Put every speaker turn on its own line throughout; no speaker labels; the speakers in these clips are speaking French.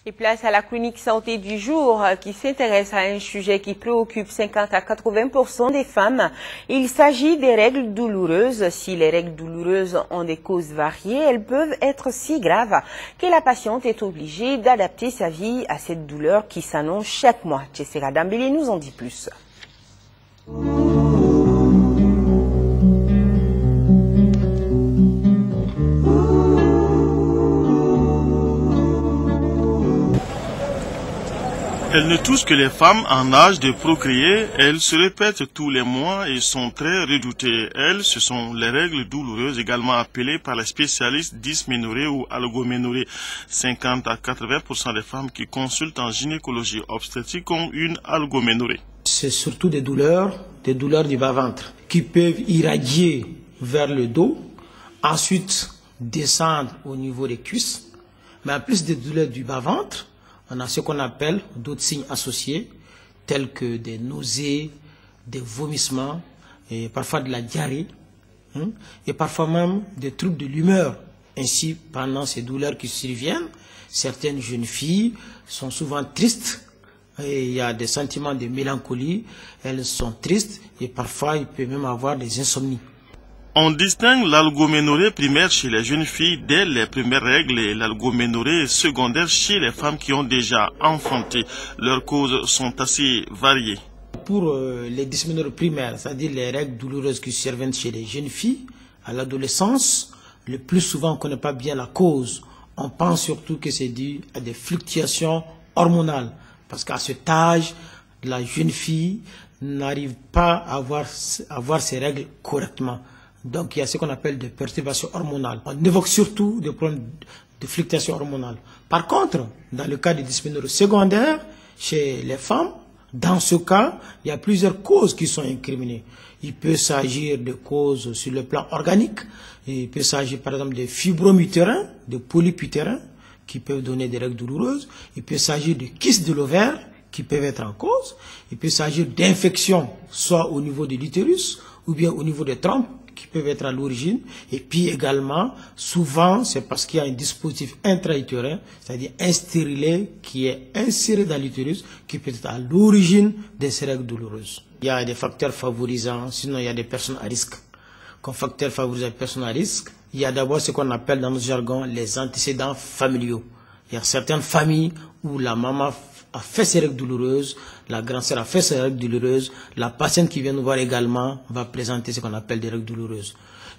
Et place à la chronique santé du jour qui s'intéresse à un sujet qui préoccupe 50 à 80% des femmes. Il s'agit des règles douloureuses. Si les règles douloureuses ont des causes variées, elles peuvent être si graves que la patiente est obligée d'adapter sa vie à cette douleur qui s'annonce chaque mois. Jessica Dambélé nous en dit plus.
Elles ne touchent que les femmes en âge de procréer. Elles se répètent tous les mois et sont très redoutées. Elles, ce sont les règles douloureuses, également appelées par les spécialistes dysménorrhée ou algoménorrhée. 50 à 80% des femmes qui consultent en gynécologie obstétrique ont une algoménorrhée.
C'est surtout des douleurs du bas-ventre qui peuvent irradier vers le dos, ensuite descendre au niveau des cuisses. Mais en plus des douleurs du bas-ventre, on a ce qu'on appelle d'autres signes associés, tels que des nausées, des vomissements, et parfois de la diarrhée, et parfois même des troubles de l'humeur. Ainsi, pendant ces douleurs qui surviennent, certaines jeunes filles sont souvent tristes, et il y a des sentiments de mélancolie, elles sont tristes, et parfois il peut même avoir des insomnies.
On distingue l'algoménorrhée primaire chez les jeunes filles dès les premières règles et l'algoménorrhée secondaire chez les femmes qui ont déjà enfanté. Leurs causes sont assez variées.
Pour les dysménorrhées primaires, c'est-à-dire les règles douloureuses qui surviennent chez les jeunes filles, à l'adolescence, le plus souvent on ne connaît pas bien la cause. On pense surtout que c'est dû à des fluctuations hormonales. Parce qu'à cet âge, la jeune fille n'arrive pas à avoir ses règles correctement. Donc il y a ce qu'on appelle des perturbations hormonales. On évoque surtout des problèmes de fluctuations hormonales. Par contre, dans le cas des dysménorrhées secondaires, chez les femmes, dans ce cas, il y a plusieurs causes qui sont incriminées. Il peut s'agir de causes sur le plan organique. Il peut s'agir par exemple de fibromes utérins, de polypes utérins, qui peuvent donner des règles douloureuses. Il peut s'agir de kystes de l'ovaire, qui peuvent être en cause. Il peut s'agir d'infections, soit au niveau de l'utérus, ou bien au niveau des trompes, qui peuvent être à l'origine. Et puis également, souvent, c'est parce qu'il y a un dispositif intra-utérin, c'est-à-dire un stérilet qui est inséré dans l'utérus, qui peut être à l'origine de ces règles douloureuses. Il y a des facteurs favorisants, sinon il y a des personnes à risque. Comme facteurs favorisant les personnes à risque, il y a d'abord ce qu'on appelle dans notre jargon les antécédents familiaux. Il y a certaines familles où la maman a fait ses règles douloureuses, la grand-sœur a fait ses règles douloureuses, la patiente qui vient nous voir également va présenter ce qu'on appelle des règles douloureuses.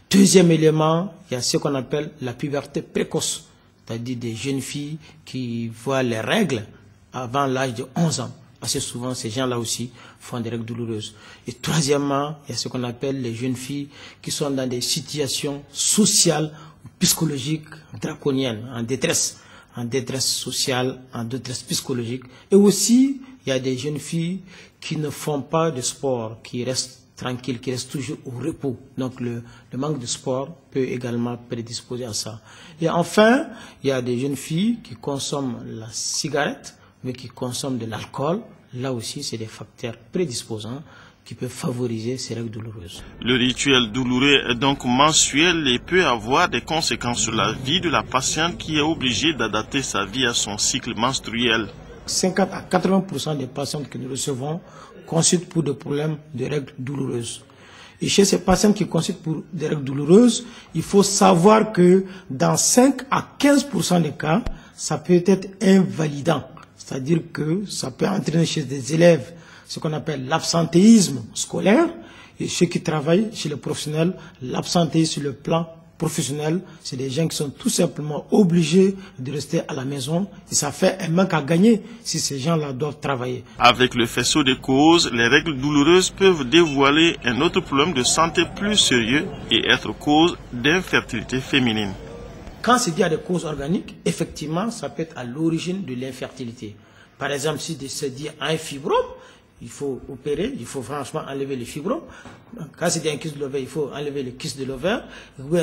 Deuxième élément, il y a ce qu'on appelle la puberté précoce, c'est-à-dire des jeunes filles qui voient les règles avant l'âge de 11 ans. Assez souvent, ces gens-là aussi font des règles douloureuses. Et troisièmement, il y a ce qu'on appelle les jeunes filles qui sont dans des situations sociales ou psychologiques draconiennes, en détresse sociale, en détresse psychologique. Et aussi, il y a des jeunes filles qui ne font pas de sport, qui restent tranquilles, qui restent toujours au repos. Donc le manque de sport peut également prédisposer à ça. Et enfin, il y a des jeunes filles qui consomment la cigarette, mais qui consomment de l'alcool. Là aussi, c'est des facteurs prédisposants qui peuvent favoriser ces règles douloureuses.
Le rituel douloureux est donc mensuel et peut avoir des conséquences sur la vie de la patiente qui est obligée d'adapter sa vie à son cycle menstruel.
50 à 80% des patientes que nous recevons consultent pour des problèmes de règles douloureuses. Et chez ces patientes qui consultent pour des règles douloureuses, il faut savoir que dans 5 à 15% des cas, ça peut être invalidant. C'est-à-dire que ça peut entraîner chez des élèves ce qu'on appelle l'absentéisme scolaire, et ceux qui travaillent chez les professionnels, l'absentéisme sur le plan professionnel, c'est des gens qui sont tout simplement obligés de rester à la maison, et ça fait un manque à gagner si ces gens-là doivent travailler.
Avec le faisceau des causes, les règles douloureuses peuvent dévoiler un autre problème de santé plus sérieux et être cause d'infertilité féminine.
Quand c'est dit à des causes organiques, effectivement, ça peut être à l'origine de l'infertilité. Par exemple, si c'est dit à un fibrome, il faut opérer, il faut franchement enlever les fibromes. Quand c'est un kyste de l'ovaire, il faut enlever le kyste de l'ovaire.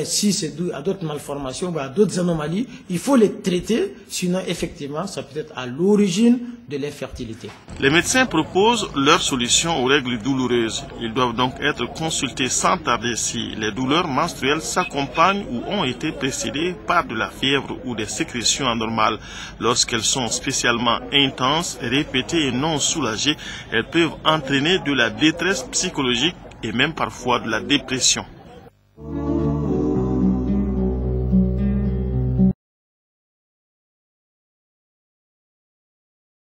Si c'est dû à d'autres malformations, à d'autres anomalies, il faut les traiter, sinon effectivement, ça peut être à l'origine de l'infertilité.
Les médecins proposent leur solution aux règles douloureuses. Ils doivent donc être consultés sans tarder si les douleurs menstruelles s'accompagnent ou ont été précédées par de la fièvre ou des sécrétions anormales. Lorsqu'elles sont spécialement intenses, répétées et non soulagées, elles peuvent entraîner de la détresse psychologique et même parfois de la dépression.